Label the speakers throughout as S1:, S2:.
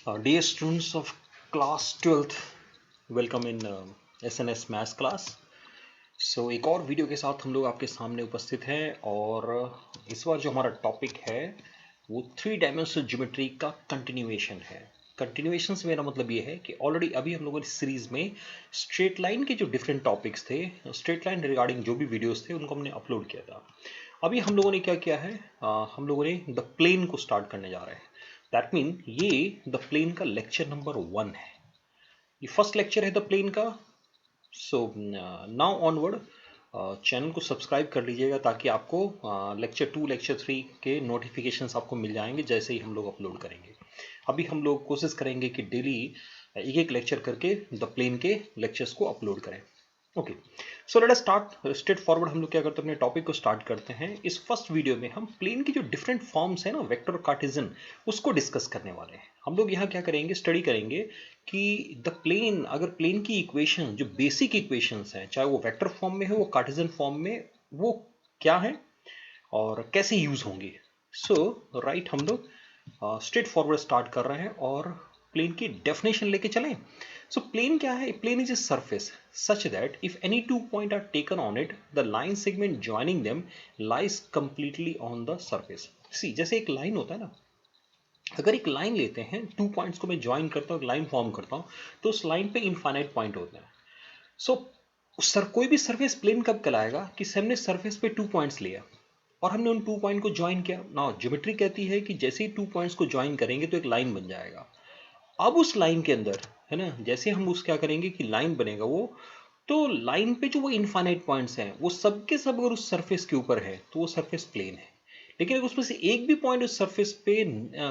S1: Dear students of class 12th, welcome in SNS maths class. एक और video के साथ हम लोग आपके सामने उपस्थित हैं और इस बार जो हमारा टॉपिक है वो थ्री डायमेंशनल ज्योमेट्री का कंटिन्यूएशन है। कंटिन्यूएशन से मेरा मतलब ये है कि ऑलरेडी अभी हम लोगों ने सीरीज में स्ट्रेट लाइन के जो डिफरेंट टॉपिक्स थे, स्ट्रेट लाइन रिगार्डिंग जो भी वीडियोस थे उनको हमने अपलोड किया था। अभी हम लोगों ने क्या किया है, हम लोगों ने द प्लेन को स्टार्ट करने जा रहे हैं। दैट मीन ये द प्लेन का लेक्चर नंबर 1 है। ये फर्स्ट लेक्चर है द प्लेन का। सो नाउ ऑनवर्ड चैनल को सब्सक्राइब कर लीजिएगा ताकि आपको लेक्चर 2 लेक्चर 3 के नोटिफिकेशंस आपको मिल जाएंगे जैसे ही हम लोग अपलोड करेंगे। अभी हम लोग कोशिश करेंगे कि डेली एक एक लेक्चर करके द प्लेन के लेक्चर्स को अपलोड करें। Okay, so let us start straight forward. हम लोग क्या करते हैं, अपने टॉपिक को स्टार्ट करते हैं। इस फर्स्ट वीडियो में हम प्लेन की जो डिफरेंट फॉर्म्स है ना, वेक्टर और कार्टेशियन, उसको डिस्कस करने वाले हैं। हम लोग यहाँ क्या करेंगे, स्टडी करेंगे कि द प्लेन, अगर प्लेन की इक्वेशन जो बेसिक इक्वेशंस हैं, चाहे वो वेक्टर फॉर्म में हो वो कार्टेशियन फॉर्म में, वो क्या है और कैसे यूज होंगी। राइट, हम लोग स्ट्रेट फॉरवर्ड स्टार्ट कर रहे हैं और प्लेन की डेफिनेशन लेके चलें। प्लेन क्या है? Plane is a surface such that if any two points are taken on it, the line segment joining them lies completely on the surface. See, जैसे एक लाइन होता है ना, अगर एक लाइन लेते हैं, टू पॉइंट्स को मैं ज्वाइन करता हूँ, लाइन फॉर्म करता हूँ, तो उस लाइन पे इनफाइनाइट पॉइंट होते हैं। सर कोई भी सरफेस प्लेन कब कहलाएगा कि हमने सरफेस पे टू पॉइंट्स लिया और हमने उन टू पॉइंट को ज्वाइन किया ना। ज्योमेट्री कहती है कि जैसे ही टू पॉइंट्स को ज्वाइन करेंगे तो एक लाइन बन जाएगा। अब उस लाइन के अंदर है ना, जैसे हम उस क्या करेंगे कि लाइन बनेगा वो, तो लाइन पे जो वो इनफाइनाइट पॉइंट्स हैं वो सब के सब अगर उस सरफेस के ऊपर है तो वो सरफेस प्लेन है। लेकिन अगर उसमें से एक भी पॉइंट उस सरफेस पे,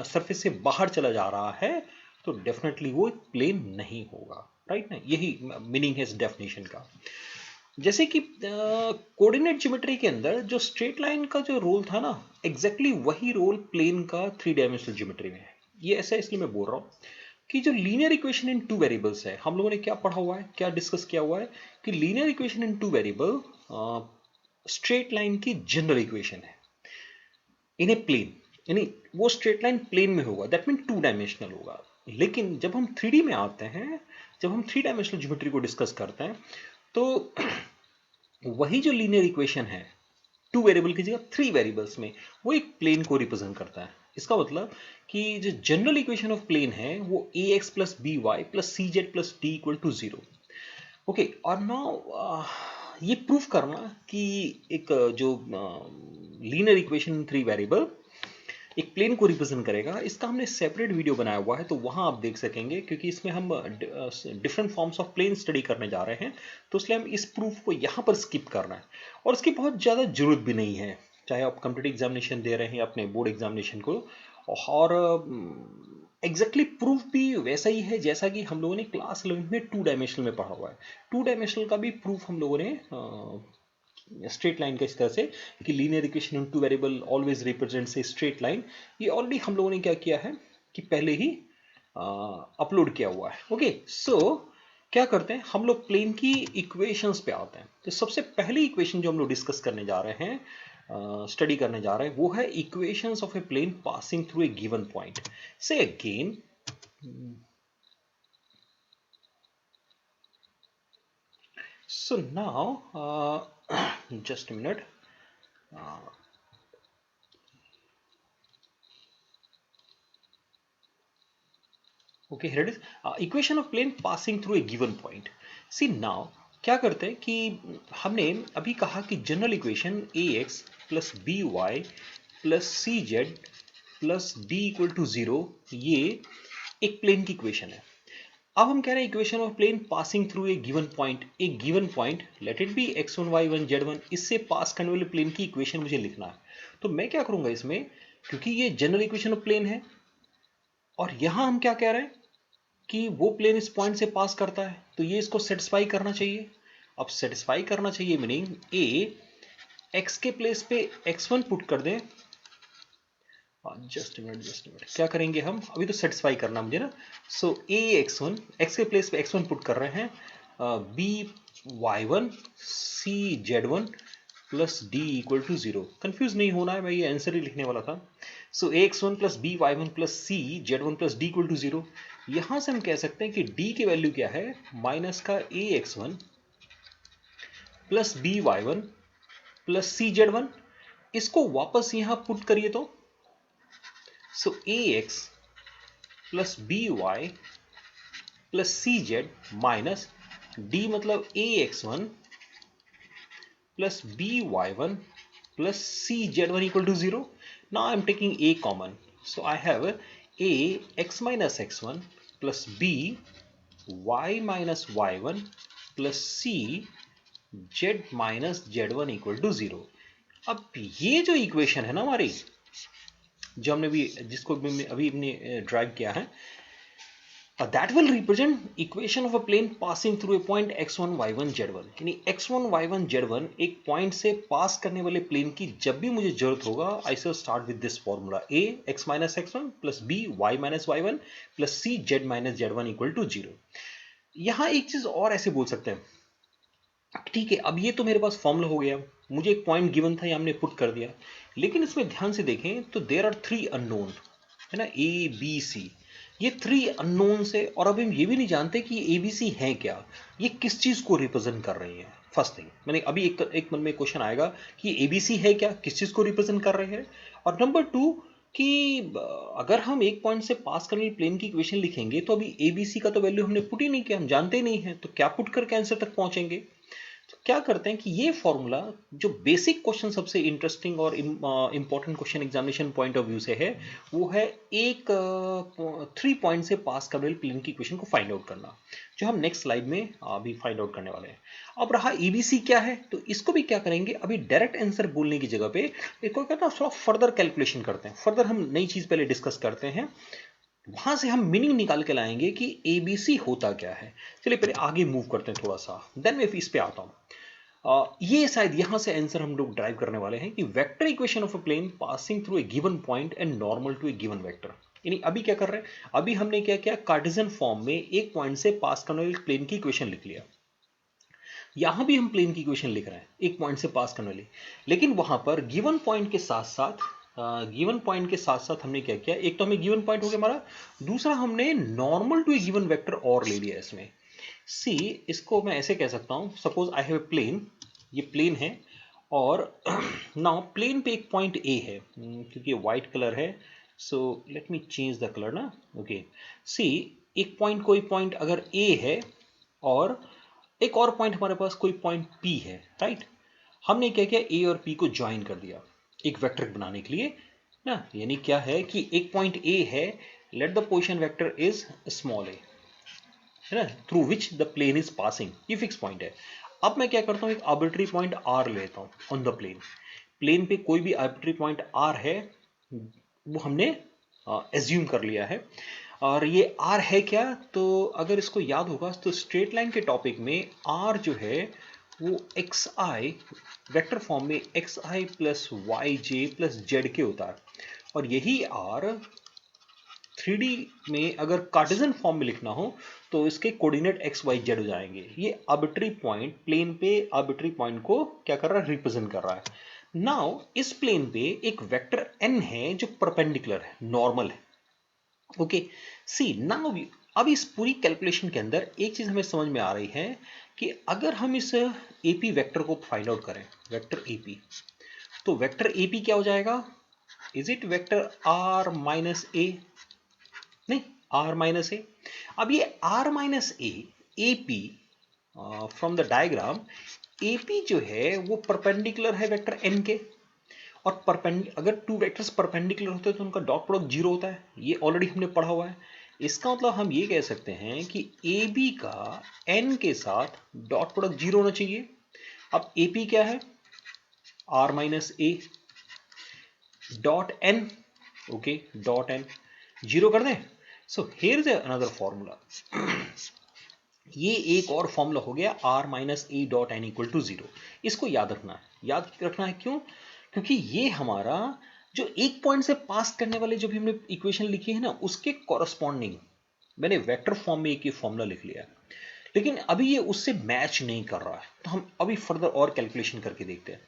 S1: सरफेस से बाहर चला जा रहा है तो डेफिनेटली वो प्लेन नहीं होगा। राइट ना, यही मीनिंग है इस डेफिनेशन का। जैसे कि कोऑर्डिनेट ज्योमेट्री के अंदर जो स्ट्रेट लाइन का जो रोल था ना, एग्जैक्टली वही रोल प्लेन का थ्री डायमेंशनल ज्योमेट्री में है। ये ऐसा इसलिए मैं बोल रहा हूँ कि जो linear equation in two variables है, हम लोगों ने क्या पढ़ा हुआ है, क्या डिस्कस किया हुआ है कि linear equation in two variable straight line की जनरल इक्वेशन है इन ए प्लेन, यानी वो स्ट्रेट लाइन प्लेन में होगा, दैट मीन टू डायमेंशनल होगा। लेकिन जब हम थ्री में आते हैं, जब हम थ्री डायमेंशनल ज्योमेट्री को डिस्कस करते हैं, तो वही जो लीनियर इक्वेशन है टू वेरिएबल की जगह थ्री वेरिएबल्स में, वो एक प्लेन को रिप्रेजेंट करता है। इसका मतलब कि जो जनरल इक्वेशन ऑफ प्लेन है वो a x plus b y plus c z plus d equal to zero. Okay, और नाउ ये प्रूफ करना कि एक जो लीनियर इक्वेशन थ्री वेरिएबल एक प्लेन को रिप्रेजेंट करेगा, इसका हमने सेपरेट वीडियो बनाया हुआ है, तो वहां आप देख सकेंगे, क्योंकि इसमें हम different forms of plane study करने जा रहे हैं, तो इसलिए हम इस प्रूफ को यहां पर स्किप कर रहे हैं और इसकी बहुत ज़्यादा जरूरत भी नहीं है, चाहे आप कम्पिटिटिव एग्जामिनेशन दे रहे हैं अपने बोर्ड एग्जामिनेशन को। और एग्जैक्टली प्रूफ भी वैसा ही है जैसा कि हम लोगों ने क्लास 11 में टू डायमेंशनल में पढ़ा हुआ है। टू डायमेंशनल का भी प्रूफ हम लोगों ने स्ट्रेट लाइन का इस तरह से कि linear equation in two variable always represents a straight line, ये ऑलरेडी हम लोगों ने क्या किया है कि पहले ही अपलोड किया हुआ है। ओके, क्या करते हैं हम लोग, प्लेन की इक्वेशंस पे आते हैं। तो सबसे पहली इक्वेशन जो हम लोग डिस्कस करने जा रहे हैं, स्टडी करने जा रहे हैं, वो है equations of a plane passing through a given point. Say again, so now just a minute. Okay, here it is. Equation of plane passing through a given point. See now, क्या करते हैं कि हमने अभी कहा कि general equation a x plus b y plus c z plus d equal to zero, ये एक प्लेन की इक्वेशन है। अब हम कह रहे हैं equation of plane passing through a given point, एक given point, let it be x1 y1 z1, इससे पास करने वाले प्लेन की इक्वेशन मुझे लिखना है। तो मैं क्या करूंगा इसमें, क्योंकि ये जनरल इक्वेशन ऑफ प्लेन है और यहां हम क्या कह रहे हैं कि वो प्लेन इस पॉइंट से पास करता है, तो ये इसको सेटिस्फाई करना चाहिए। अब सेटिस्फाई करना चाहिए मीनिंग ए एक्स के प्लेस पे x1 पुट कर दें। जस्ट मिनट, क्या करेंगे हम, अभी तो सेटिस्फाई करना मुझे ना। ए x1, एक्स के प्लेस पे x1 पुट कर रहे हैं, b y1 c z1 plus d equal to 0। Confuse नहीं होना है, मैं ये आंसर ही लिखने वाला था। So ax1 plus b y1 plus c z1 plus d equal to 0। यहां से हम कह सकते हैं कि डी की वैल्यू क्या है, माइनस का ax1 plus b y1 plus c z1। इसको वापस यहां पुट करिए तो so ax plus b y plus c z minus d मतलब ax1 plus by1 plus cz1 equal to 0. Now I'm taking a common. So I have a x minus x1 plus b y minus y1 plus c z minus z1 equal to 0. अब ये जो equation है ना हमारी, जो हमने भी जिसको अभी हमने ड्राइव किया है, that will represent equation of a plane passing through a point x1 y1 z1। यानी x1 y1 z1 एक पॉइंट से पास करने वाले प्लेन की जब भी मुझे जरूरत होगा, I shall start with this formula a x minus x1 plus b y minus y1 plus c z minus z1 equal to 0। यहां एक चीज और ऐसे बोल सकते हैं, ठीक है अब ये तो मेरे पास फॉर्मूला हो गया, मुझे एक पॉइंट गिवन था, ये हमने पुट कर दिया, लेकिन इसमें ध्यान से देखें तो देयर आर 3 अननोन, है ना, ए बी सी, ये 3 अननोन से, और अभी हम ये भी नहीं जानते कि ये एबीसी है क्या, ये किस चीज को रिप्रेजेंट कर रही है। फर्स्ट थिंग, मैंने अभी एक मन में क्वेश्चन आएगा कि एबीसी है क्या, किस चीज को रिप्रेजेंट कर रहे हैं। और नंबर 2 कि अगर हम एक पॉइंट से पास करने वाली प्लेन की इक्वेशन लिखेंगे तो अभी एबीसी का तो वैल्यू हमने पुट ही नहीं किया, हम जानते नहीं है, तो क्या पुट करके आंसर तक पहुंचेंगे। तो क्या करते हैं कि ये फॉर्मूला जो बेसिक क्वेश्चन सबसे इंटरेस्टिंग और important question examination point of view से है, वो है एक 3 पॉइंट से पास करने वाली प्लेन की इक्वेशन को फाइंड आउट करना, जो हम नेक्स्ट स्लाइड में अभी फाइंड आउट करने वाले हैं। अब रहा ईबीसी क्या है, तो इसको भी क्या करेंगे, अभी डायरेक्ट आंसर बोलने की जगह पे एक और कहता है थोड़ा फर्दर कैलकुलेशन करते हैं, फर्दर हम नई चीज पहले डिस्कस करते हैं, वहां से हम मीनिंग निकाल के लाएंगे कि एबीसी होता क्या है। चलिए पहले आगे मूव करते हैं थोड़ा सा, देन मैं इस पे आता हूं। ये शायद यहां से आंसर हम लोग ड्राइव करने वाले हैं कि vector equation of a plane passing through a given point and normal to a given vector. यानी अभी क्या कर रहे हैं, अभी हमने क्या किया, कार्टेशियन फॉर्म में एक पॉइंट से पास करने वाली प्लेन की इक्वेशन लिख लिया, यहां भी हम प्लेन की इक्वेशन लिख रहे हैं एक पॉइंट से पास करने वाली, लेकिन वहां पर गिवन पॉइंट के साथ साथ हमने क्या किया, एक तो हमें गिवन पॉइंट हो गया हमारा, दूसरा हमने normal to a given vector और ले लिया इसमें। सी, इसको मैं ऐसे कह सकता हूं, suppose I have a plane, ये प्लेन है, और नाउ प्लेन पे एक पॉइंट ए है, क्योंकि ये व्हाइट कलर है, so let me change the colour ना, ओके। सी, एक पॉइंट, कोई पॉइंट अगर ए है, और एक और पॉइंट हमारे पास कोई पॉइंट पी है, राइट। हमने क्या किया, ए और पी को ज्वाइन कर दिया एक वेक्टर बनाने के लिए ना, यानी क्या है कि एक पॉइंट ए है, let the position vector is small a, है ना, through which the plane is passing, ये फिक्स पॉइंट है। अब मैं क्या करता हूं, एक आर्बिट्री पॉइंट आर लेता हूं ऑन द प्लेन, प्लेन पे कोई भी आर्बिट्री पॉइंट आर है, वो हमने एज्यूम कर लिया है। और ये आर है क्या, तो अगर इसको याद होगा तो स्ट्रेट लाइन के टॉपिक में आर जो है वो एक्स आई वेक्टर फॉर्म में x I plus Y J plus Z के होता है, और यही आर 3D में अगर कार्टेशियन फॉर्म में लिखना हो तो इसके कोऑर्डिनेट एक्स वाई जेड हो जाएंगे। ये आर्बिट्री पॉइंट, प्लेन पे आर्बिट्री पॉइंट को क्या कर रहा है, रिप्रेजेंट कर रहा है। नाउ इस प्लेन पे एक वेक्टर n है जो परपेंडिकुलर है, नॉर्मल है, ओके। सी नाउ अब इस पूरी कैलकुलेशन के अंदर एक चीज हमें समझ में आ रही है कि अगर हम इस एपी वेक्टर को फाइंड आउट करें, वेक्टर एपी, तो वेक्टर एपी क्या हो जाएगा, is it vector r minus a, नहीं, आर माइनस ए। अब ये r minus a, AP from the diagram, AP जो है वो परपेंडिकुलर है वेक्टर एन के, और अगर टू वेक्टर्स परपेंडिकुलर होते हैं तो उनका डॉट प्रोडक्ट जीरो होता है, ये ऑलरेडी हमने पढ़ा हुआ है। इसका मतलब हम ये कह सकते हैं कि ए बी का एन के साथ डॉट प्रोडक्ट जीरो होना चाहिए। अब ए पी क्या है, आर माइनस ए dot n, okay, dot n zero कर दें। So here is another formula, ये एक और फॉर्मूला हो गया r minus A dot N equal to zero. इसको याद रखना है, क्यों, क्योंकि ये हमारा जो एक पॉइंट से पास करने वाले जो भी हमने इक्वेशन लिखी है ना, उसके कॉरस्पॉन्डिंग मैंने वेक्टर फॉर्म में एक फॉर्मूला लिख लिया, लेकिन अभी ये उससे मैच नहीं कर रहा है, तो हम अभी फर्दर और कैलकुलेशन करके देखते हैं।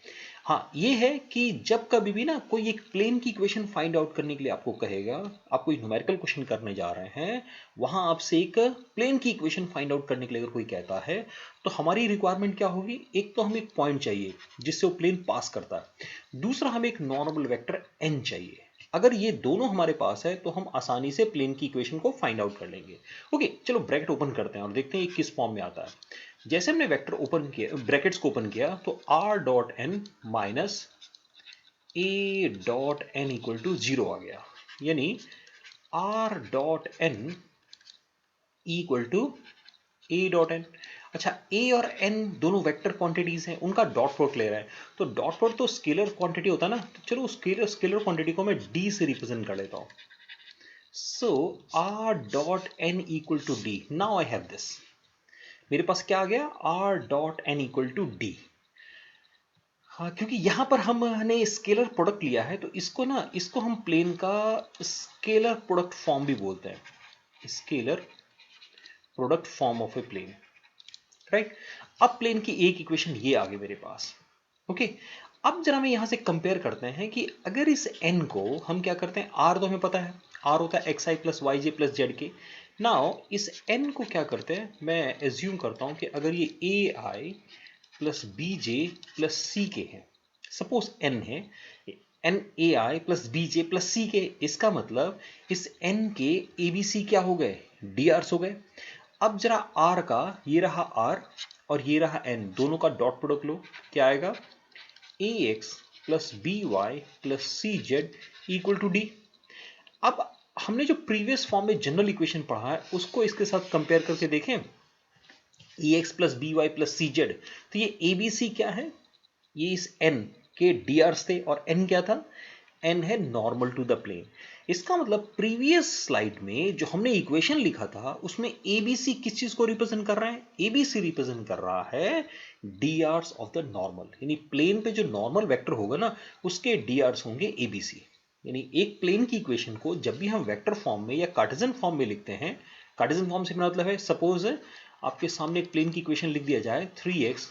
S1: हाँ, ये है कि जब कभी भी ना कोई एक प्लेन की इक्वेशन फाइंड आउट करने के लिए आपको कहेगा, आप कोई न्यूमेरिकल क्वेश्चन करने जा रहे हैं, वहां आपसे एक प्लेन की इक्वेशन फाइंड आउट करने के लिए अगर कोई कहता है, तो हमारी रिक्वायरमेंट क्या होगी? एक तो हमें एक पॉइंट चाहिए जिससे वो प्लेन पास करता है, दूसरा हमें एक नॉर्मल वेक्टर n चाहिए। अगर ये दोनों हमारे पास है तो हम आसानी से प्लेन की इक्वेशन को फाइंड आउट कर लेंगे। ओके, चलो ब्रैकेट ओपन करते हैं और देखते हैं ये किस फॉर्म में आता है। जैसे हमने वेक्टर ओपन किया, ब्रैकेट्स को ओपन किया, तो r dot n minus a dot N equal to 0 आ गया, यानी r dot N equal to a dot n. अच्छा, a और n दोनों वेक्टर क्वांटिटीज हैं, उनका डॉट प्रोडक्ट ले रहा है, तो डॉट प्रोडक्ट तो स्केलर क्वांटिटी होता है ना, तो चलो स्केलर क्वांटिटी को मैं d से रिप्रेजेंट कर लेता हूं। So r dot n equal to d, now I have this, मेरे पास क्या आ गया? r dot n equal to d। हाँ, क्योंकि यहां पर हमने स्केलर प्रोडक्ट लिया है, तो इसको हम प्लेन का स्केलर प्रोडक्ट फॉर्म भी बोलते हैं, scalar product form of a plane, right. अब प्लेन की एक इक्वेशन ये आ गई मेरे पास। ओके, अब जरा मैं यहां से कंपेयर करते हैं कि अगर इस n को हम क्या करते हैं, r तो हमें पता है, r होता है xi plus Y J plus Z के। नाउ इस n को क्या करते हैं, मैं एज्यूम करता हूं कि अगर ये ai plus b j plus सी के है, सपोज n है, n a i plus b j plus C k, इसका मतलब इस n के ए बी सी क्या हो गए? डी आर्स हो गए। अब जरा r का, ये रहा r और ये रहा n, दोनों का डॉट प्रोडक्ट लो, क्या आएगा? A x plus b y plus c z equal to d. अब हमने जो प्रीवियस फॉर्म में जनरल इक्वेशन पढ़ा है उसको इसके साथ कंपेयर करके देखें, a x plus b y plus c z, तो ये ए बी सी क्या है? ये इस n के डी आर्स थे, और n क्या था? n है नॉर्मल टू द प्लेन। इसका मतलब प्रीवियस स्लाइड में जो हमने इक्वेशन लिखा था उसमें एबीसी किस चीज को रिप्रेजेंट कर रहा है? एबीसी रिप्रेजेंट कर रहा है D hours of the normal, यानी प्लेन पे जो नॉर्मल वेक्टर होगा ना उसके डी आर्स होंगे एबीसी। यानी एक प्लेन की इक्वेशन को जब भी हम वेक्टर फॉर्म में या कार्टेशियन फॉर्म में लिखते हैं, कार्टेशियन फॉर्म से मेरा मतलब है, सपोज आपके सामने एक प्लेन की इक्वेशन लिख दिया जाए 3x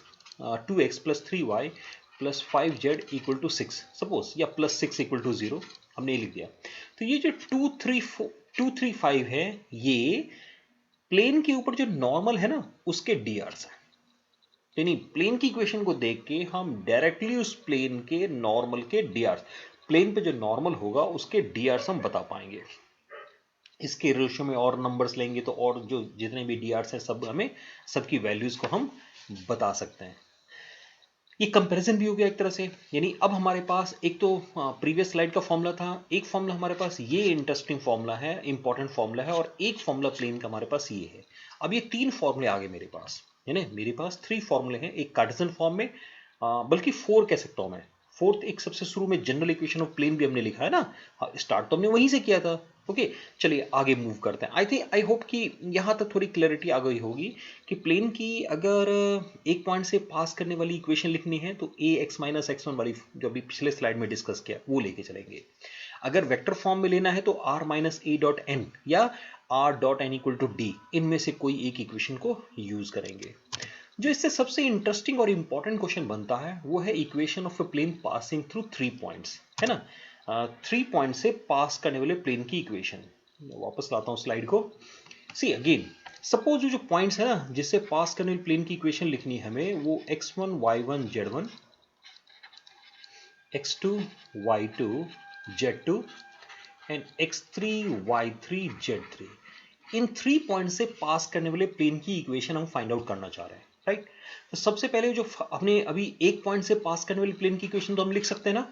S1: 2x plus 3y plus 5z equal to 6 suppose, या प्लस 6 इक्वल टू 0, हमने ये लिख दिया। तो ये जो 2 3 5 है, ये प्लेन के ऊपर जो नॉर्मल है ना उसके डी आर्स है। यानी प्लेन की इक्वेशन को देख के हम डायरेक्टली उस प्लेन के नॉर्मल के डी आर्स, प्लेन पे जो नॉर्मल होगा उसके डी आर्स हम बता पाएंगे। इसके रेशियो में और नंबर्स लेंगे तो और जो जितने भी डी आर्स हैं सब हमें, सबकी वैल्यूज को हम बता सकते हैं। ये कंपैरिजन भी हो गया एक तरह से। यानी अब हमारे पास एक तो प्रीवियस स्लाइड का फॉर्मूला था, एक फॉर्मूला हमारे पास ये इंटरेस्टिंग फॉर्मूला है, इंपॉर्टेंट फॉर्मूला है, और एक फॉर्मूला प्लेन का हमारे पास ये है। अब ये तीन फॉर्मूले आ गए मेरे पास, है ना, मेरे पास 3 फॉर्मूले हैं एक कार्टेशियन फॉर्म में, बल्कि 4 कह सकता हूं मैं। फोर्थ एक सबसे शुरू में जनरल इक्वेशन ऑफ प्लेन भी हमने लिखा है ना, स्टार्ट तो हमने वहीं से किया था। ओके, चलिए आगे मूव करते हैं। आई होप कि यहां तक थोड़ी क्लैरिटी आ गई होगी कि प्लेन की अगर एक पॉइंट से पास करने वाली इक्वेशन लिखनी है तो ए एक्स माइनस एक्स वन वाली जो अभी पिछले स्लाइड में डिस्कस किया वो लेके चलेंगे। अगर वेक्टर फॉर्म में लेना है तो आर माइनस ए डॉट एन या r dot N equal to d, इनमें से कोई एक इक्वेशन को यूज करेंगे। जो इससे सबसे इंटरेस्टिंग और इंपॉर्टेंट क्वेश्चन बनता है वो है equation of a plane passing through 3 points, है ना। 3 पॉइंट से पास करने वाले प्लेन की इक्वेशन। वापस लाता हूं स्लाइड को। सी अगेन, सपोज जो पॉइंट्स है ना जिससे पास करने वाले प्लेन की इक्वेशन लिखनी है हमें, वो x1 y1 z1, x2 y2 z2 and x3 y3 z3। In 3 point से पास करने वाले प्लेन की इक्वेशन हम फाइंड आउट करना चाह रहे हैं, राइट। तो सबसे पहले जो हमने अभी एक पॉइंट से पास करने वाले प्लेन की इक्वेशन तो हम लिख सकते हैं ना,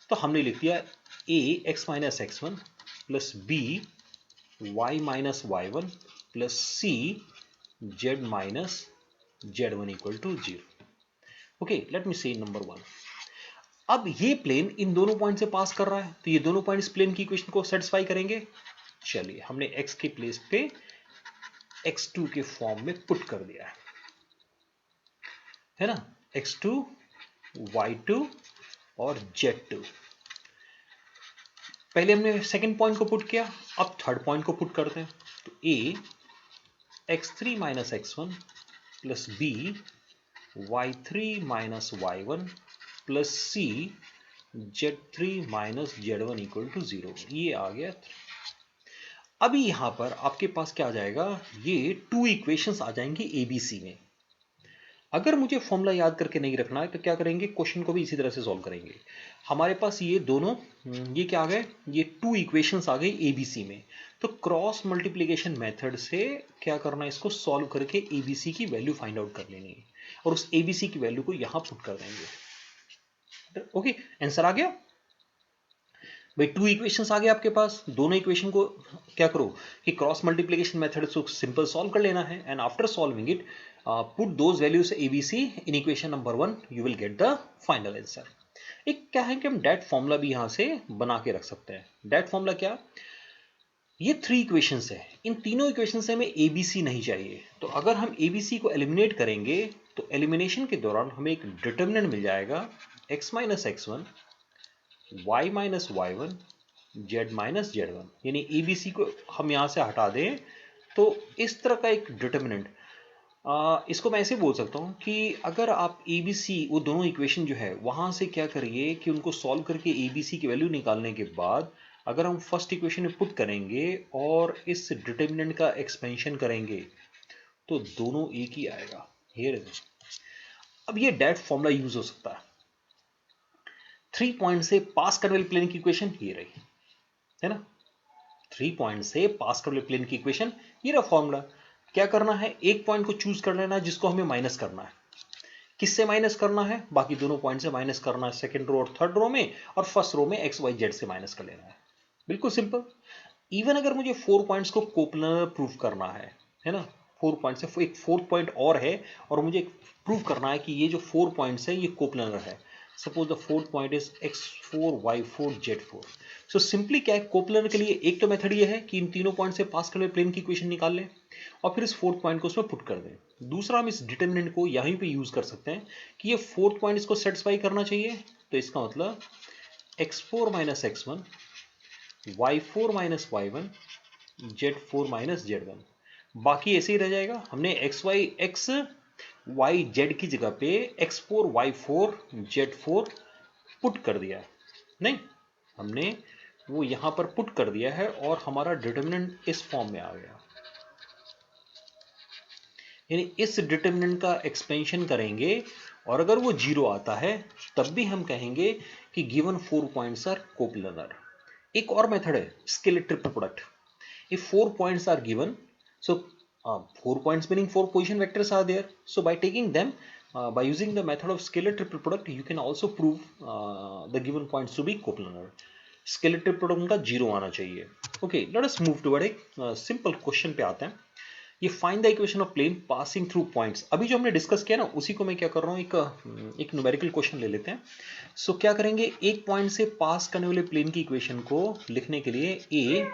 S1: तो हमने लिख दिया a x minus x one plus b y minus y one plus c z minus z1 equal to 0। Okay, let me say number 1। अब ये प्लेन इन दोनों पॉइंट से पास कर रहा है, तो ये दोनों पॉइंट इस प्लेन की इक्वेशन को सेटिस्फाई करेंगे। चलिए, हमने x के प्लेस पे x2 के फॉर्म में पुट कर दिया है ना, x2 y2 और z2। पहले हमने सेकंड पॉइंट को पुट किया, अब थर्ड पॉइंट को पुट करते हैं। तो a x3 minus x one plus b y3 minus y one plus c Z3 minus Z1 equal to 0, ये आ गया। अभी यहां पर आपके पास क्या आ जाएगा, ये टू इक्वेशंस आ जाएंगे एबीसी में। अगर मुझे फॉर्मूला याद करके नहीं रखना है तो क्या करेंगे, क्वेश्चन को भी इसी तरह से सॉल्व करेंगे। हमारे पास ये दोनों, ये क्या आ गए, ये टू इक्वेशंस आ गई एबीसी में। तो क्रॉस मल्टीप्लिकेशन मेथड से क्या करना है, इसको सॉल्व करके एबीसी की वैल्यू फाइंड आउट कर लेनी है और उस एबीसी की वैल्यू को यहां पुट कर देंगे। ओके, आंसर आ गया भाई। टू इक्वेशंस आ गए आपके पास, दोनों इक्वेशन को क्या करो कि क्रॉस मल्टीप्लिकेशन मेथड से सिंपल सॉल्व कर लेना है, and after solving it put those values ABC in equation number 1, you will get the final answer. एक क्या है कि हम डेट फॉर्मूला भी यहां से बना के रख सकते हैं। डेट फॉर्मूला क्या, ये थ्री इक्वेशंस है, इन तीनों इक्वेशन से हमें एबीसी नहीं चाहिए, तो अगर हम एबीसी को एलिमिनेट करेंगे तो एलिमिनेशन के दौरान हमें एक डिटर्मिनेंट मिल जाएगा x minus x1 y minus y1 z minus z1, यानी एबीसी को हम यहां से हटा दें तो इस तरह का एक डिटर्मिनेंट। इसको मैं ऐसे बोल सकता हूं कि अगर आप एबीसी, वो दोनों इक्वेशन जो है वहां से क्या करिए कि उनको सॉल्व करके एबीसी की वैल्यू निकालने के बाद अगर हम फर्स्ट इक्वेशन में पुट करेंगे और इस डिटर्मिनेंट का एक्सपेंशन करेंगे तो दोनों एक ही आएगा। हियर अब ये डेट फॉर्मूला यूज हो सकता है। 3 पॉइंट से पास करने वाले प्लेन की इक्वेशन ये रही है ना, 3 पॉइंट से पास करने वाले प्लेन की इक्वेशन ये रहा फॉर्मूला। क्या करना है, एक पॉइंट को चूज कर लेना है जिसको हमें माइनस करना है। किससे माइनस करना है, बाकी दोनों पॉइंट से माइनस करना है, सेकंड रो और थर्ड रो में, और फर्स्ट रो में एक्स वाई जेड से माइनस कर लेना है। बिल्कुल सिंपल। इवन अगर मुझे 4 पॉइंट्स को कोप्लनर प्रूफ करना है ना, 4 पॉइंट से एक फोर्थ पॉइंट और है और मुझे प्रूफ करना है कि ये जो 4 पॉइंट्स है ये कोप्लनर है। Suppose the fourth point is x4 y4 z4। So simply क्या है, कोप्लनर के लिए एक तो मेथड ये है कि इन तीनों पॉइंट से पास करने प्लेन की इक्वेशन निकाल लें और फिर इस फोर्थ पॉइंट को उसमें पुट कर दें। दूसरा, हम इस डिटर्मिनेंट को यहीं पे यूज कर सकते हैं कि ये फोर्थ पॉइंट इसको सेटिस्फाई करना चाहिए, तो इसका मतलब x4 minus x1 y4 minus y1 z4 minus z1, बाकी ऐसे ही रह जाएगा। हमने x y z की जगह पे x4 y4 z4 पुट कर दिया है, नहीं, हमने वो यहां पर पुट कर दिया है और हमारा डिटर्मिनेंट इस फॉर्म में आ गया। यानी इस डिटर्मिनेंट का एक्सपेंशन करेंगे और अगर वो 0 आता है तब भी हम कहेंगे कि गिवन 4 पॉइंट्स आर कोप्लनर। एक और मेथड है scalar triple product. If 4 points are given, so 4 points meaning 4 position vectors are there. So by taking them, by using the method of scalar triple product, you can also prove the given points to be coplanar. Scalar triple product उनका 0 आना चाहिए। Okay, let us move toward एक simple question पे आते हैं। ये find the equation of plane passing through points। अभी जो हमने डिस्कस किया ना उसी को मैं क्या कर रहा हूँ, एक न्यूमेरिकल क्वेश्चन ले लेते हैं। सो क्या करेंगे, एक पॉइंट से पास करने वाले प्लेन की इक्वेशन को लिखने के लिए a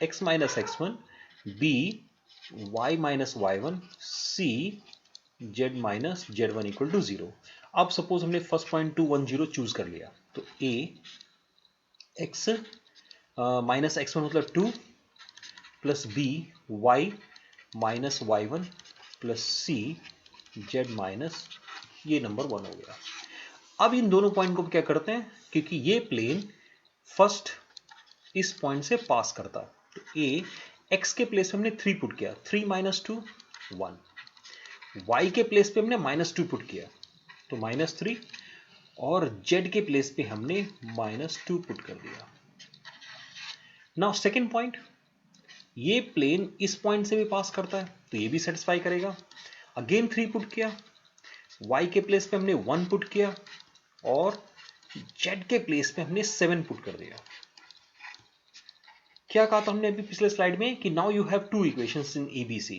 S1: x minus x1 b y minus y1 c z minus z1 equal to 0। अब सपोज हमने फर्स्ट पॉइंट 2 1 0 चूज कर लिया तो a x माइनस x1 मतलब 2 plus b y minus y1 plus c z minus, ये number 1 हो गया। अब इन दोनों पॉइंट को क्या करते हैं, क्योंकि ये प्लेन फर्स्ट इस पॉइंट से पास करता है तो a x के प्लेस पे हमने 3 पुट किया, 3 माइनस 2 1, y के प्लेस पे हमने माइनस 2 पुट किया तो माइनस 3, और z के प्लेस पे हमने माइनस 2 पुट कर दिया। नाउ सेकेंड पॉइंट, ये प्लेन इस पॉइंट से भी पास करता है तो ये भी सेटिस्फाई करेगा। अगेन 3 पुट किया, y के प्लेस पे हमने 1 पुट किया और z के प्लेस पे हमने 7 पुट कर दिया। क्या कहा था हमने अभी पिछले स्लाइड में कि now you have two equations in ABC,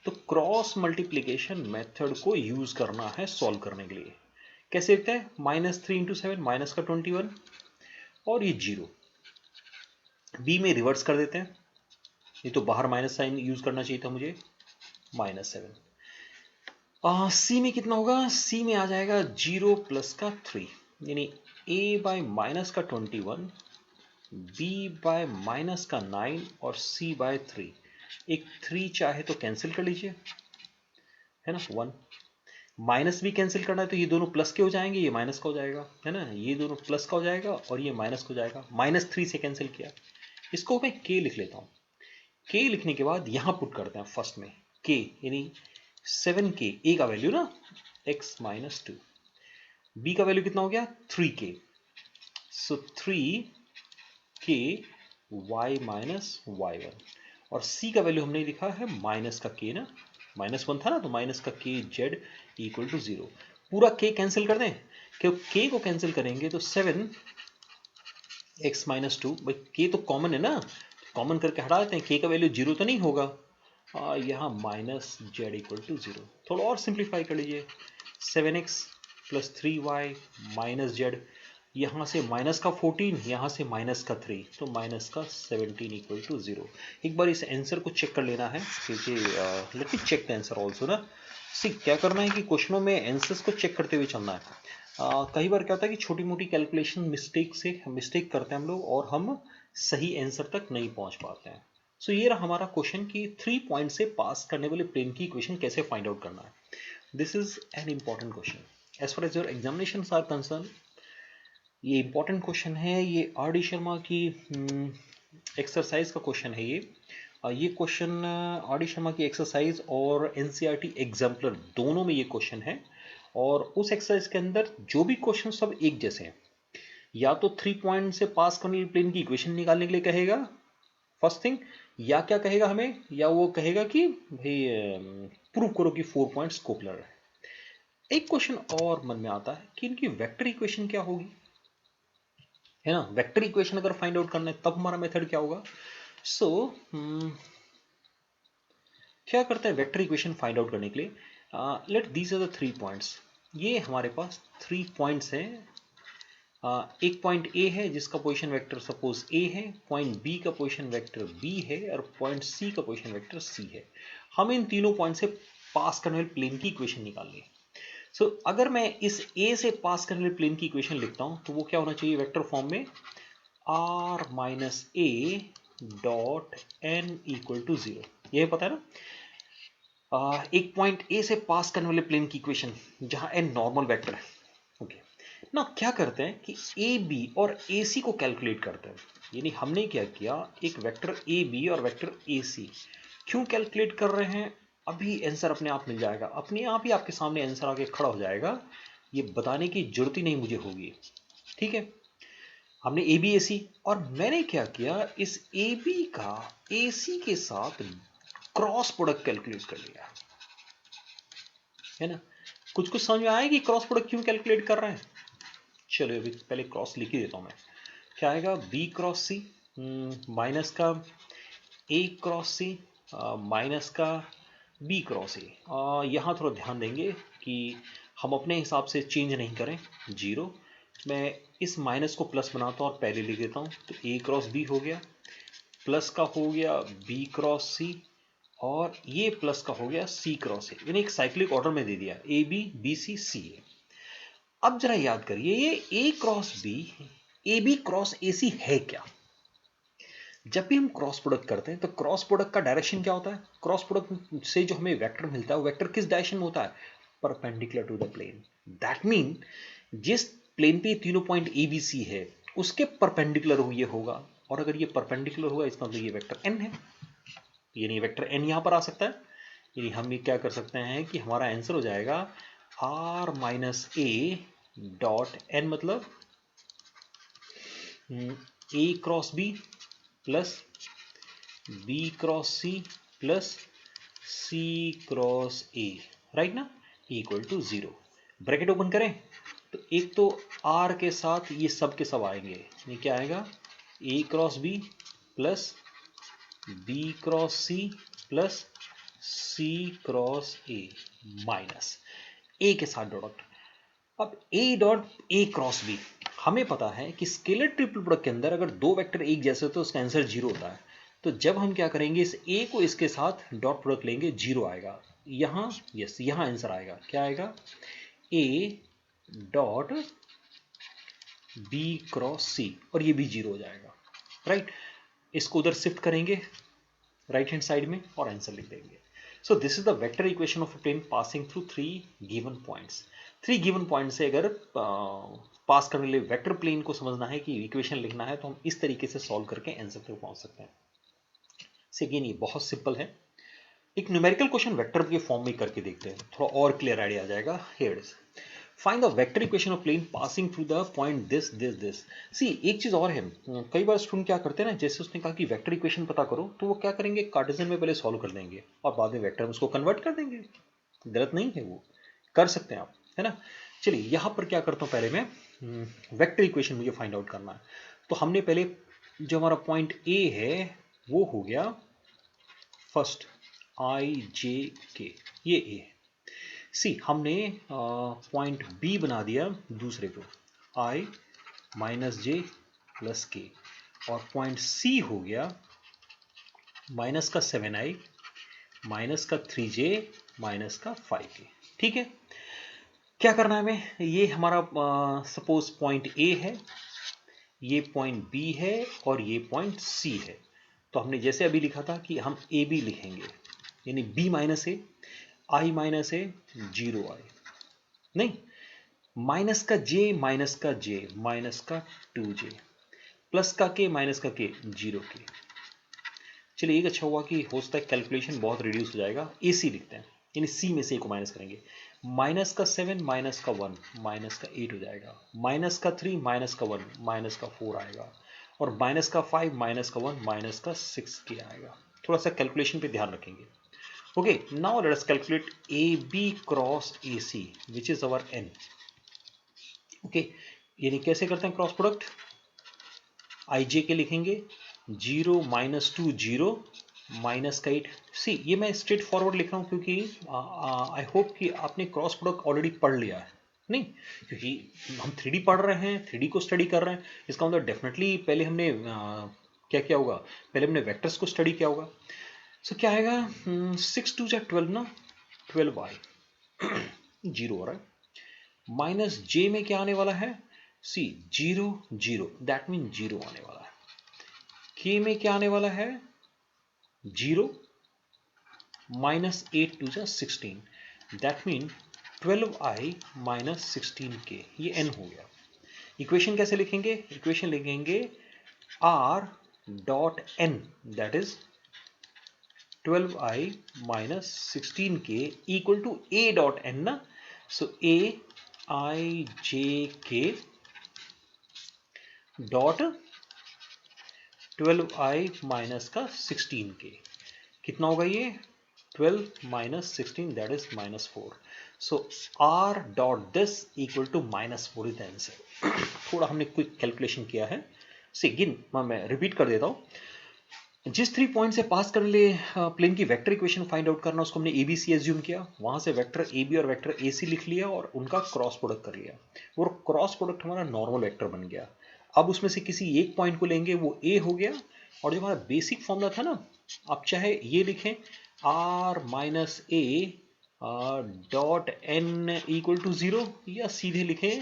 S1: तो क्रॉस मल्टीप्लिकेशन मेथड को यूज करना है सॉल्व करने के लिए। कैसे लिखते हैं, माइनस 3 इंटू 7 माइनस का 21 और ये 0, बी में रिवर्स कर देते हैं, ये तो बाहर माइनस साइन यूज करना चाहिए था मुझे, माइनस 7। सी में कितना होगा, सी में आ जाएगा 0 प्लस का 3, यानी a बाय माइनस का 21, b बाय माइनस का 9 और c बाय 3। एक 3 चाहे तो कैंसिल कर लीजिए, है ना, 1। माइनस भी कैंसिल करना है तो ये दोनों प्लस के हो जाएंगे, ये माइनस का हो जाएगा, है ना, ये दोनों प्लस का हो जाएगा और ये माइनस का हो जाएगा। -3 से कैंसिल किया, इसको मैं k लिख लेता हूँ। k लिखने के बाद यहाँ पुट करते हैं फर्स्ट में k, यानी 7k, a का वैल्यू ना x - 2, b का वैल्यू कितना हो गया 3k, सो 3k y - y1, और c का वैल्यू हमने लिखा है माइनस का k ना, -1 था ना, तो माइनस का k z इक्वल टू 0। पूरा k कैंसिल कर दें, क्योंकि k को कैंसिल करेंगे तो 7x - 2, भाई k तो कॉमन है ना, कॉमन करके हटा देते हैं, k का वैल्यू 0 तो नहीं होगा, यहाँ माइनस जेड इक्वल टू 0। थोड़ा और सिंप्लीफाई कर लीजिए, 7x + 3y - z, यहाँ से माइनस का 14, यहाँ से माइनस का 3, तो माइनस का 17 इक्वल टू 0। एक बार इस आंसर को चेक कर लेना है, क्योंकि let me check the answer also ना। सी क्या करना है कि क्वेश्चनों में आंसर्स को चेक करते हुए चलना है। कई बार क्या होता है कि छोटी मोटी कैलकुलेशन मिस्टेक करते हैं हम लोग और हम सही आंसर तक नहीं पहुंच पाते हैं। सो ये रहा हमारा क्वेश्चन कि 3 पॉइंट से पास करने वाले प्लेन की इक्वेशन कैसे फाइंड आउट करना है। This is an important question as far as your examination are concern. ये इम्पॉर्टेंट क्वेश्चन है, ये आर डी शर्मा की एक्सरसाइज का क्वेश्चन है ये क्वेश्चन आर डी शर्मा की एक्सरसाइज और एनसीईआरटी एग्जाम्पलर दोनों में ये क्वेश्चन है, और उस एक्सरसाइज के अंदर जो भी क्वेश्चन सब एक जैसे हैं, या तो 3 पॉइंट से पास करने वाले प्लेन की इक्वेशन निकालने के लिए कहेगा फर्स्ट थिंग, या क्या कहेगा हमें, या वो कहेगा कि भाई प्रूव करो कि 4 पॉइंट्स कोपलर है। एक क्वेश्चन और मन में आता है कि इनकी वेक्टर इक्वेशन क्या होगी, है ना। वेक्टर इक्वेशन अगर फाइंड आउट करना है तब हमारा मेथड क्या होगा। सो क्या करते हैं वेक्टर इक्वेशन फाइंड आउट करने के लिए, let these are the 3 points. ये हमारे पास 3 पॉइंट्स हैं। एक पॉइंट ए है जिसका पोजीशन वेक्टर सपोज ए है, पॉइंट बी का पोजीशन वेक्टर बी है, और पॉइंट सी का पोजीशन वेक्टर सी है। हमें इन तीनों पॉइंट से पास करने वाले प्लेन की इक्वेशन निकालनी है। सो अगर मैं इस ए से पास करने वाले प्लेन की इक्वेशन लिखता हूं तो वो क्या होना चाहिए वेक्टर फॉर्म में, r - a dot n equal to 0। यह पता है ना, एक पॉइंट ए से पास करने वाले प्लेन की इक्वेशन जहां n नॉर्मल वेक्टर है। ओके ना, क्या करते हैं कि ए बी और ए सी को कैलकुलेट करते हैं। यानी हमने क्या किया, एक वेक्टर ए बी और वेक्टर ए सी क्यों कैलकुलेट कर रहे हैं, अभी आंसर अपने आप मिल जाएगा, अपने आप ही आपके सामने आंसर आके खड़ा हो जाएगा, ये बताने की जरूरत ही नहीं मुझे होगी। ठीक है, हमने ए बी ए सी, और मैंने क्या किया, इस ए बी का ए सी के साथ क्रॉस प्रोडक्ट कैलकुलेट कर लिया, है ना। कुछ कुछ समझ में आया कि क्रॉस प्रोडक्ट क्यों कैलकुलेट कर रहे हैं। चलो अभी पहले क्रॉस लिख ही देता हूं मैं। क्या आएगा, बी क्रॉस सी माइनस का ए क्रॉस सी माइनस का बी क्रॉस ए। यहाँ थोड़ा ध्यान देंगे कि हम अपने हिसाब से चेंज नहीं करें, 0। मैं इस माइनस को प्लस बनाता हूँ और पहले लिख देता हूँ, तो ए क्रॉस बी हो गया, प्लस का हो गया बी क्रॉस सी, और ये प्लस का हो गया सी क्रॉस ए। मैंने एक साइक्लिक ऑर्डर में दे दिया, ए बी बी सी सी ए। अब जरा याद करिए, ये a cross b a B cross A c है क्या। जब भी हम क्रॉस प्रोडक्ट करते हैं तो क्रॉस प्रोडक्ट का डायरेक्शन क्या होता है, क्रॉस प्रोडक्ट से जो हमें वेक्टर मिलता है वो वेक्टर किस डायरेक्शन में होता है, perpendicular to the plane. That mean जिस प्लेन पे तीनों पॉइंट ए बी सी है उसके परपेंडिकुलर ये होगा, और अगर ये परपेंडिकुलर होगा इसका मतलब ये वेक्टर एन है, यानी वेक्टर एन यहां पर आ सकता है। यानी हम ये क्या कर सकते हैं कि हमारा आंसर हो जाएगा r - a डॉट एन, मतलब a cross B plus B cross C plus C cross A, right ना, इक्वल टू 0। ब्रैकेट ओपन करें तो एक तो r के साथ ये सब के सब आएंगे, ये क्या आएगा, a cross B plus B cross C plus C cross a minus a के साथ डॉट। अब a dot a cross b, हमें पता है कि स्केलर ट्रिपल प्रोडक्ट के अंदर अगर दो वेक्टर एक जैसे हो तो उसका आंसर 0 होता है। तो जब हम क्या करेंगे, इस ए को इसके साथ डॉट प्रोडक्ट लेंगे, 0 आएगा यहां, यस यहां आंसर आएगा, क्या आएगा, ए डॉट बी क्रॉस सी, और ये भी 0 हो जाएगा, राइट। इसको उधर शिफ्ट करेंगे राइट हैंड साइड में और आंसर लिख देंगे। So this is the vector equation of a plane passing through 3 given points. 3 given point से अगर पास करने के लिए वेक्टर प्लेन को समझना है कि इक्वेशन लिखना है तो हम इस तरीके से सॉल्व करके आंसर तक पहुंच सकते हैं। अगेन ये बहुत सिंपल है। एक न्यूमेरिकल क्वेश्चन वेक्टर के फॉर्म में करके देखते हैं, थोड़ा और क्लियर आइडिया आ जाएगा। Here it is, find the vector equation of plane passing through the point this this this. See एक चीज और है, कई बार स्टूडेंट क्या करते हैं ना, जैसे उसने कहा कि वेक्टर इक्वेशन पता करो, तो वो क्या करेंगे, कार्टेशियन में पहले सॉल्व कर देंगे और बाद में वेक्टर में उसको कन्वर्ट कर देंगे। गलत नहीं है, वो कर सकते हैं आप, है ना। चलिए यहां पर क्या करता हूं, पहले मैं वेक्टर इक्वेशन मुझे फाइंड आउट करना है। तो हमने पहले जो हमारा पॉइंट ए है वो हो गया फर्स्ट आई जे के, ये ए है। सी हमने पॉइंट बी बना दिया दूसरे को, आई माइनस जे प्लस के, और पॉइंट सी हो गया माइनस का 7i माइनस का 3j माइनस का 5k। ठीक है, क्या करना है हमें, ये हमारा सपोज पॉइंट ए है, ये पॉइंट बी है और ये पॉइंट सी है। तो हमने जैसे अभी लिखा था कि हम ए बी लिखेंगे, यानी बी माइनस ए, आई माइनस ए, 0i, नहीं, माइनस का जे माइनस का जे माइनस का 2j प्लस का के माइनस का के 0k। चलिए एक अच्छा हुआ कि हो सकता है कैलकुलेशन बहुत रिड्यूस हो जाएगा, ए सी लिखते हैं, यानी सी में से ए को माइनस करेंगे। माइनस का 7 माइनस का 1 माइनस का 8 हो जाएगा, माइनस का 3 माइनस का 1 माइनस का 4 आएगा, और माइनस का 5 माइनस का 1 माइनस का 6k आएगा। थोड़ा सा कैलकुलेशन पे ध्यान रखेंगे। Okay, now let us calculate A B cross A C which is our N. Okay, यानी कैसे करते हैं क्रॉस प्रोडक्ट, आई जे के लिखेंगे, 0 माइनस 2 0 माइनस का 8। सी ये मैं स्ट्रेट फॉरवर्ड लिख रहा हूँ क्योंकि आई होप कि आपने क्रॉस प्रोडक्ट ऑलरेडी पढ़ लिया है, नहीं, क्योंकि हम 3D पढ़ रहे हैं, 3D को स्टडी कर रहे हैं, इसका मतलब डेफिनेटली पहले हमने क्या किया होगा, पहले हमने वेक्टर्स को स्टडी किया होगा। सो क्या आएगा, 6 2 जा 12 ना, 12i 0 हो रहा है, माइनस जे में क्या आने वाला है, सी 0 0, दैट मीन 0 आने वाला है। के में क्या आने वाला है, 0 माइनस 8 2 जा 16, that mean 12i minus 16k, ये n हो गया। इक्वेशन कैसे लिखेंगे, इक्वेशन लिखेंगे r dot n, that is 12i minus 16k equal to a dot n ना, so a i j k dot 12i minus का 16k, कितना होगा ये, 12 minus 16 that is minus 4। So r dot this equal to minus 4 is the answer. थोड़ा हमने quick calculation किया है। Again मैं रिपीट कर देता हूं, जिस 3 पॉइंट से पास करने लिए प्लेन की वेक्टर इक्वेशन फाइंड आउट करना, उसको हमने ए बी सी एज्यूम किया, वहां से वेक्टर ए बी और वेक्टर ए सी लिख लिया और उनका क्रॉस प्रोडक्ट कर लिया, और क्रॉस प्रोडक्ट हमारा नॉर्मल वेक्टर बन गया। अब उसमें से किसी एक पॉइंट को लेंगे, वो ए हो गया, और जो हमारा बेसिक फॉर्मूला था ना, आप चाहे ये लिखें R minus A dot N equal to 0, या सीधे लिखें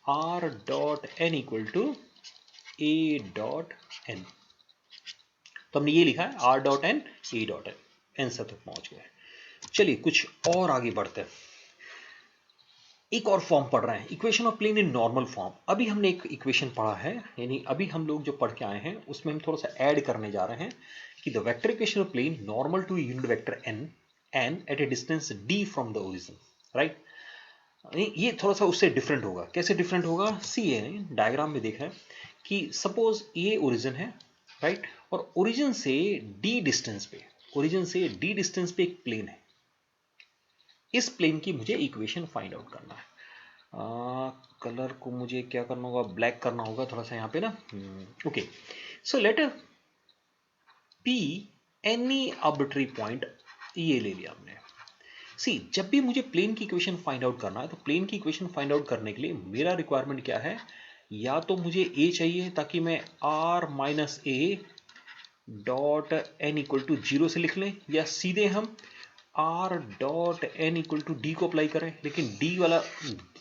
S1: R dot N equal to A dot N. तो हमने ये लिखा है R dot N A dot N, answer तक पहुंच गए। चलिए कुछ और आगे बढ़ते हैं, एक और फॉर्म पढ़ रहे हैं, equation of plane in normal form. अभी हमने एक इक्वेशन पढ़ा है, यानी अभी हम लोग जो पढ़ के आए हैं उसमें हम थोड़ा सा ऐड करने जा रहे हैं कि the vector equation of plane normal to unit vector N and at a distance D from the origin, right. ये थोड़ा सा उससे डिफरेंट होगा। कैसे डिफरेंट होगा, सी ये डायग्राम में देख रहे हैं कि सपोज ये ओरिजिन है, राइट, और ओरिजिन से डी डिस्टेंस पे, ओरिजिन से डी डिस्टेंस पे एक प्लेन है, इस प्लेन की मुझे इक्वेशन फाइंड आउट करना है। कलर को मुझे क्या करना होगा, ब्लैक करना होगा थोड़ा सा यहाँ पे ना। Okay, so let P any arbitrary point, ये ले लिया हमने। सी जब भी मुझे प्लेन की इक्वेशन फाइंड आउट करना है, तो प्लेन की इक्वेशन फाइंड आउट करने के लिए मेरा रिक्वायरमेंट क्या है, या तो मुझे ए चाहिए ताकि मैं R minus A dot N equal to 0 से लिख लें, या सीधे हम R dot N equal to D को अप्लाई करें। लेकिन डी वाला,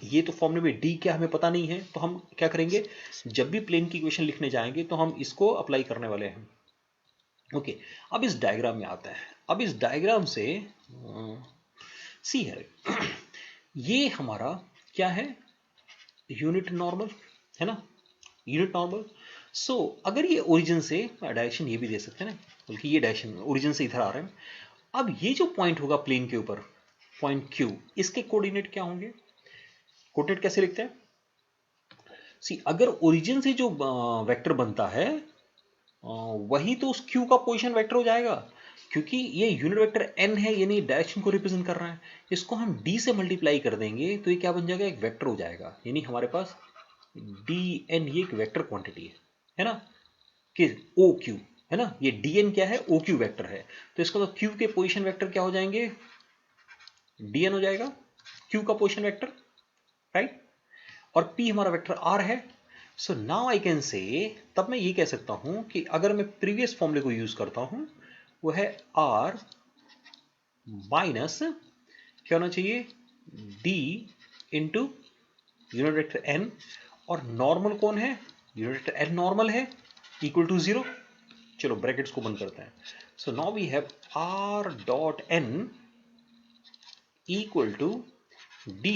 S1: ये तो फॉर्मूले में डी क्या हमें पता नहीं है, तो हम क्या करेंगे, जब भी प्लेन की इक्वेशन लिखने जाएंगे तो हम इसको अप्लाई करने वाले हैं, ओके, अब इस डायग्राम में आता है। अब इस डायग्राम से सी है ये हमारा क्या है, यूनिट नॉर्मल है ना, यूनिट नॉर्मल। सो अगर ये ओरिजिन से, डायरेक्शन ये भी दे सकते हैं ना, बल्कि ये डायरेक्शन ओरिजिन से इधर आ रहे हैं। अब ये जो पॉइंट होगा प्लेन के ऊपर, पॉइंट क्यू, इसके कोऑर्डिनेट क्या होंगे, कोऑर्डिनेट कैसे लिखते हैं? सी अगर ओरिजिन से जो वेक्टर बनता है वही तो उस क्यू का पोजीशन वेक्टर हो जाएगा, क्योंकि ये यूनिट वेक्टर n है, यानी डायरेक्शन को रिप्रेजेंट कर रहा है। इसको हम d से मल्टीप्लाई कर देंगे तो ये क्या बन जाएगा, एक वेक्टर हो जाएगा। यानी हमारे पास dn ये एक वेक्टर क्वांटिटी है ना, कि ओ क्यू है ना, ये dn क्या है, ओ क्यू वेक्टर है। तो इसका तो q के पोजीशन वेक्टर क्या हो जाएंगे, dn हो जाएगा, q का पोजीशन वेक्टर, राइट। और p हमारा वेक्टर r है। So now I can say, तब मैं ये कह सकता हूं कि अगर मैं प्रीवियस फॉर्मूले को यूज करता हूं, वो है r माइनस क्या होना चाहिए, d into unit vector n, और नॉर्मल कौन है, यूनिट वेक्टर n नॉर्मल है, इक्वल टू 0। चलो ब्रैकेट्स को बंद करते हैं। So now we have r dot n equal to d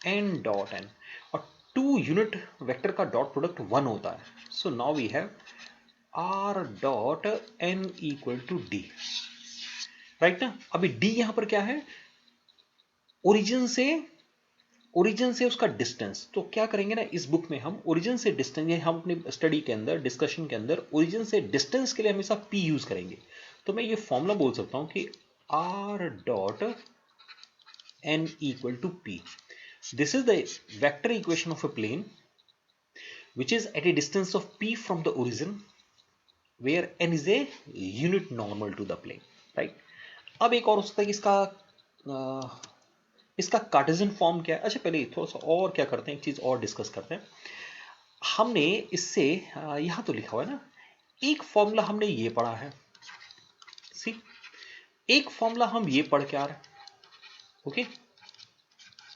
S1: n dot n, और टू यूनिट वेक्टर का डॉट प्रोडक्ट 1 होता है। So now we have r dot n equal to d, right ना। अभी d यहां पर क्या है, ओरिजिन से उसका डिस्टेंस। तो क्या करेंगे ना, इस बुक में हम ओरिजिन से डिस्टेंस, ये हम अपने स्टडी के अंदर, डिस्कशन के अंदर ओरिजिन से डिस्टेंस के लिए हमेशा p यूज करेंगे। तो मैं ये फॉर्मूला बोल सकता हूं कि r dot n equal to p, this is the vector equation of a plane which is at a distance of p from the origin where n is a unit normal to the plane, right। अब एक और हो सकता है कि इसका Cartesian form क्या है। अच्छा पहले थोड़ा सा और क्या करते हैं, एक चीज और डिस्कस करते हैं। हमने इससे यहां तो लिखा हुआ है ना, एक फॉर्मूला हमने ये पढ़ा है, सी एक फॉर्मूला हम ये पढ़ के आ रहे हैं, ओके।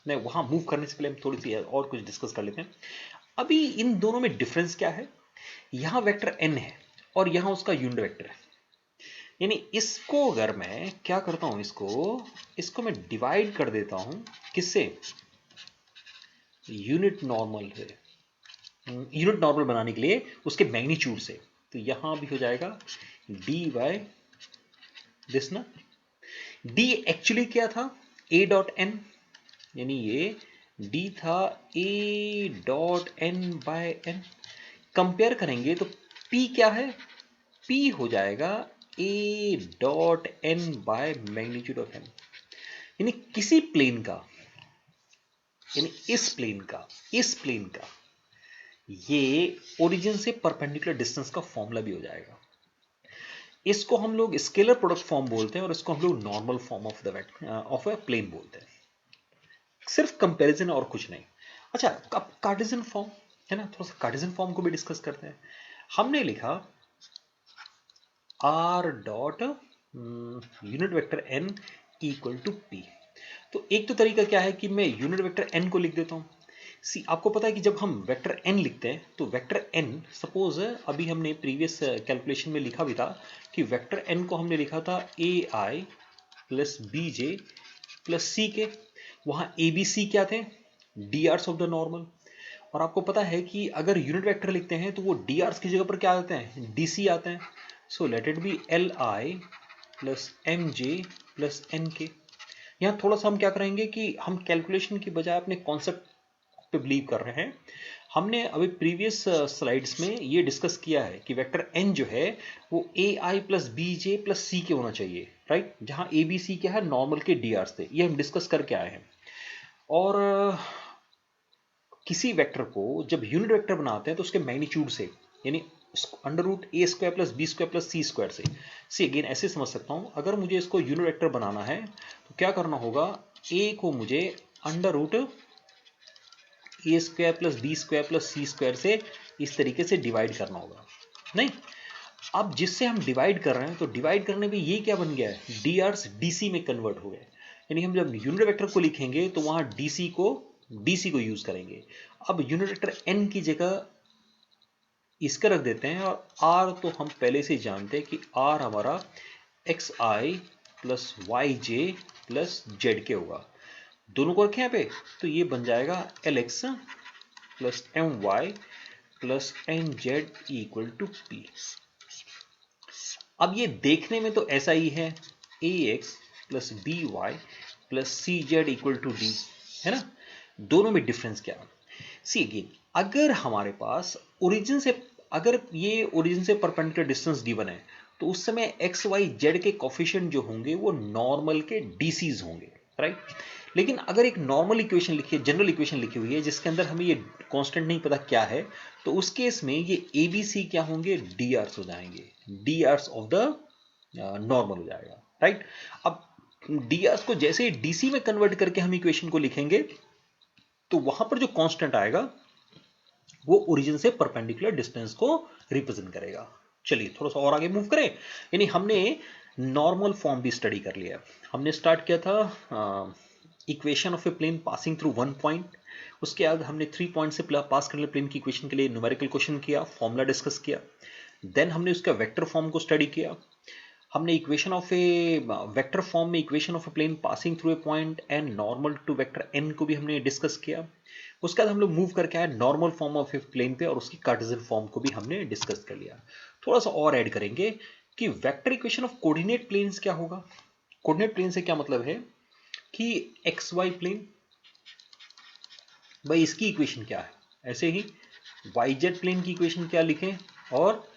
S1: नहीं, वहां मूव करने से पहले हम थोड़ी सी और कुछ डिस्कस कर लेते हैं। अभी इन दोनों में डिफरेंस क्या है, यहां वेक्टर n है और यहां उसका यूनिट वेक्टर है। यानी इसको अगर मैं क्या करता हूं, इसको मैं डिवाइड कर देता हूं, किससे, यूनिट नॉर्मल से, यूनिट नॉर्मल बनाने के लिए उसके मैग्नीट्यूड से। तो यहां भी हो जाएगा डी बाय दिस ना, डी एक्चुअली क्या था, a डॉट एन, यानी ये d था a dot N by N. Compare करेंगे तो p क्या है, p हो जाएगा a dot N by magnitude of n। यानी किसी प्लेन का, यानी इस प्लेन का ये ओरिजिन से परपेंडिकुलर डिस्टेंस का फॉर्मूला भी हो जाएगा। इसको हम लोग स्केलर प्रोडक्ट फॉर्म बोलते हैं और इसको हम लोग normal form of a plane बोलते हैं। सिर्फ कंपैरिजन और कुछ नहीं। अच्छा, अब कार्टेशियन फॉर्म है ना, थोड़ा सा कार्टेशियन फॉर्म को भी डिस्कस करते हैं। हमने लिखा r dot unit vector n equal to p। तो एक तो तरीका क्या है कि मैं यूनिट वेक्टर n को लिख देता हूं। सी आपको पता है कि जब हम वेक्टर n लिखते हैं तो वेक्टर n, सपोज अभी हमने प्रीवियस कैलकुलेशन में लिखा भी था कि वेक्टर n को हमने लिखा था ai प्लस bj प्लस सी के। वहां ए बी सी क्या थे, D hours of the normal. और आपको पता है कि अगर यूनिट वेक्टर लिखते हैं तो वो डी आर्स की जगह पर क्या आते हैं, डी सी आते हैं। So let it be L I plus M J plus N K. यहाँ थोड़ा सा हम क्या करेंगे कि हम कैलकुलेशन की बजाय अपने कॉन्सेप्ट पे बिलीव कर रहे हैं। हमने अभी प्रीवियस स्लाइड्स में ये डिस्कस किया है कि वेक्टर n जो है वो ए i plus b j plus सी के होना चाहिए, राइट। जहां ए बी सी क्या है, नॉर्मल के डी आर थे, ये हम डिस्कस करके आए हैं। और किसी वेक्टर को जब यूनिट वेक्टर बनाते हैं तो उसके मैग्नीट्यूड से, यानी under root a square plus b square plus c square से। सी अगेन ऐसे समझ सकता हूं, अगर मुझे इसको यूनिट वेक्टर बनाना है तो क्या करना होगा, ए को मुझे under root a square plus b square plus c square से इस तरीके से डिवाइड करना होगा। नहीं, अब जिससे हम डिवाइड कर रहे हैं तो डिवाइड करने में ये क्या बन गया है, डी आर्स डी सी में कन्वर्ट हो गए। यानी हम जब यूनिट वेक्टर को लिखेंगे तो वहां डी सी को यूज करेंगे। अब यूनिट वेक्टर n की जगह इसका रख देते हैं, और आर तो हम पहले से जानते हैं कि आर हमारा x I plus Y J plus Z के होगा। दोनों को रखें यहाँ पे, तो ये बन जाएगा l x plus m y plus n z equal to p. अब ये देखने में तो ऐसा ही है, a x plus b y plus c z equal to d, है ना। दोनों में डिफरेंस क्या है? सी अगेन, अगर हमारे पास ओरिजिन से, अगर ये ओरिजिन से परपेंडिकुलर डिस्टेंस गिवन है, तो उस समय एक्स वाई जेड के कोफिशिएंट जो होंगे वो नॉर्मल के डीसीज होंगे, राइट। लेकिन अगर एक नॉर्मल इक्वेशन लिखी है, जनरल इक्वेशन लिखी हुई है जिसके अंदर हमें ये कांस्टेंट नहीं पता क्या है, तो उस केस में ये ए बी सी क्या होंगे, डी आर्स हो जाएंगे, D hours of the normal हो जाएगा, राइट। अब डी आर्स को जैसे ही डीसी में कन्वर्ट करके हम इक्वेशन को लिखेंगे, तो वहां पर जो कांस्टेंट आएगा वो ओरिजिन से परपेंडिकुलर डिस्टेंस को रिप्रेजेंट करेगा। चलिए थोड़ा सा और आगे मूव करें, यानी हमने नॉर्मल फॉर्म भी स्टडी कर लिया। हमने स्टार्ट किया था equation of a plane passing through one point, उसके बाद हमने 3 पॉइंट से पास करने प्लेन की इक्वेशन के लिए न्यूमेरिकल क्वेश्चन किया, फॉर्मूला डिस्कस किया। देन हमने उसका वेक्टर फॉर्म को स्टडी किया। हमने equation of a vector form में equation of a plane passing through a point and normal to vector N को भी हमने डिस्कस किया। उसके बाद हम लोग मूव करके आए normal form of a plane पे, और उसकी कार्टेशियन फॉर्म को भी हमने डिस्कस कर लिया। थोड़ा सा और ऐड करेंगे कि vector equation of coordinate planes क्या होगा। कोऑर्डिनेट प्लेन से क्या मतलब है कि एक्स वाई प्लेन, भाई इसकी इक्वेशन क्या है, ऐसे ही वाई जेड प्लेन की इक्वेशन क्या लिखें, और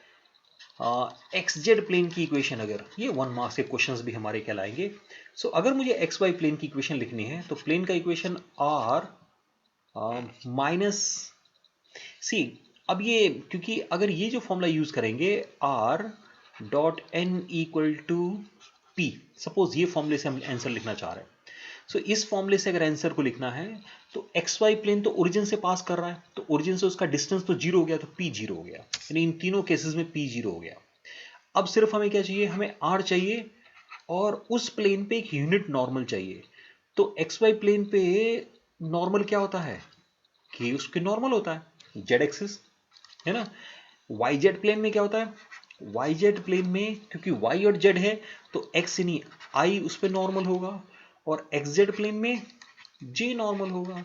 S1: एक्स जेड प्लेन की इक्वेशन, अगर ये 1 मार्क्स के क्वेश्चंस भी हमारे कहलाएंगे। सो अगर मुझे एक्स वाई प्लेन की इक्वेशन लिखनी है, तो प्लेन का इक्वेशन आर माइनस सी। अब ये, क्योंकि अगर ये जो फॉर्मूला यूज करेंगे R dot N equal to P, suppose ये फॉर्मूले से हम आंसर लिखना चाह रहे हैं। सो इस फॉर्मूले से अगर आंसर को लिखना है, तो एक्स वाई प्लेन तो ओरिजिन से पास कर रहा है, तो ओरिजिन से उसका डिस्टेंस तो जीरो हो गया, तो पी जीरो हो गया, यानी इन तीनों केसेस में पी जीरो हो गया। अब सिर्फ हमें क्या चाहिए, हमें आर चाहिए, और उस प्लेन पे एक यूनिट नॉर्मल चाहिए। तो एक्स वाई प्लेन पे नॉर्मल क्या होता है, कि उसके नॉर्मल होता है जेड एक्सिस, है ना। वाई जेड प्लेन में क्या होता है, वाई जेड प्लेन में क्योंकि वाई और जेड है, तो एक्स यानी आई उस पर नॉर्मल होगा, और एक्स जेड प्लेन में जे नॉर्मल होगा।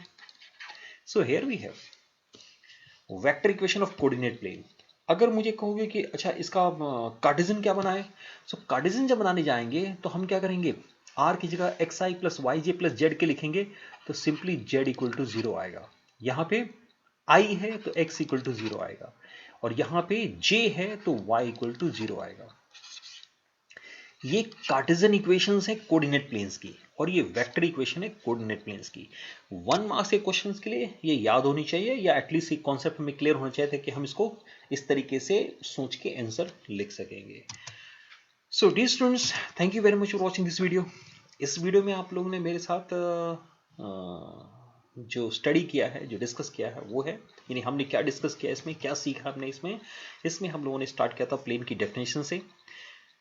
S1: So here we have vector equation of coordinate plane. अगर मुझे कहोगे कि अच्छा इसका कार्टेशियन क्या बनाए, सो कार्टेशियन जब बनाने जाएंगे तो हम क्या करेंगे, आर की जगह X I plus Y J plus Z K लिखेंगे, तो simply Z equal to zero आएगा। यहां पे आई है तो एक्स इक्वल टू जीरो आएगा, और यहां पे जे है तो वाई इक्वल टू जीरो आएगा। ये कार्टेशियन इक्वेशंस है कोऑर्डिनेट प्लेन्स की, और ये वेक्टर इक्वेशन है कोऑर्डिनेट प्लेन्स की। 1 मार्क्स के क्वेश्चंस के लिए ये याद होनी चाहिए, या एटलीस्ट एक कॉन्सेप्ट हमें क्लियर होना चाहिए था कि हम इसको इस तरीके से सोच के आंसर लिख सकेंगे। So dear students, thank you very much for watching this video. इस वीडियो में आप लोगों ने मेरे साथ जो स्टडी किया है, जो डिस्कस किया है वो है, यानी हमने क्या डिस्कस किया, इसमें क्या सीखा हमने। इसमें हम लोगों ने स्टार्ट किया था प्लेन की डेफिनेशन से,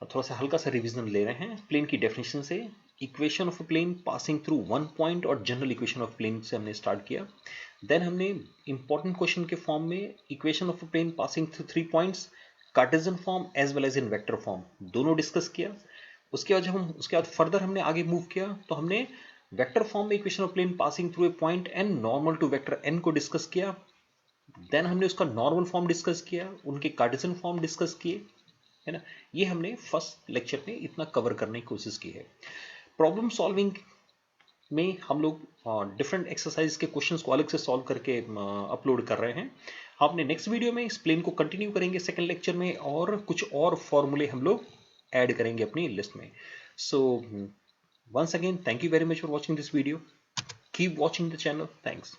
S1: और थोड़ा सा हल्का सा रिवीजन ले रहे हैं प्लेन की डेफिनेशन से। Equation of plane passing through one point और जनरल इक्वेशन ऑफ प्लेन से हमने स्टार्ट किया। देन हमने इंपॉर्टेंट क्वेश्चन के फॉर्म में equation of plane passing through 3 points, Cartesian form as well as in vector form, दोनों discuss किया। उसके बाद उसके बाद फर्दर हमने आगे मूव किया, तो हमने वेक्टर फॉर्म में equation of plane passing through a point and normal to vector N को डिस्कस किया। देन हमने उसका नॉर्मल फॉर्म डिस्कस किया, उनके कार्टेशियन फॉर्म डिस्कस किए, है ना। ये हमने फर्स्ट लेक्चर में इतना कवर करने की कोशिश की है। प्रॉब्लम सॉल्विंग में हम लोग डिफरेंट एक्सरसाइज के क्वेश्चंस को अलग से सॉल्व करके अपलोड कर रहे हैं। आपने नेक्स्ट वीडियो में इस प्लेन को कंटिन्यू करेंगे सेकंड लेक्चर में, और कुछ और फॉर्मूले हम लोग ऐड करेंगे अपनी लिस्ट में। So once again thank you very much for watching this video, keep watching the channel, thanks.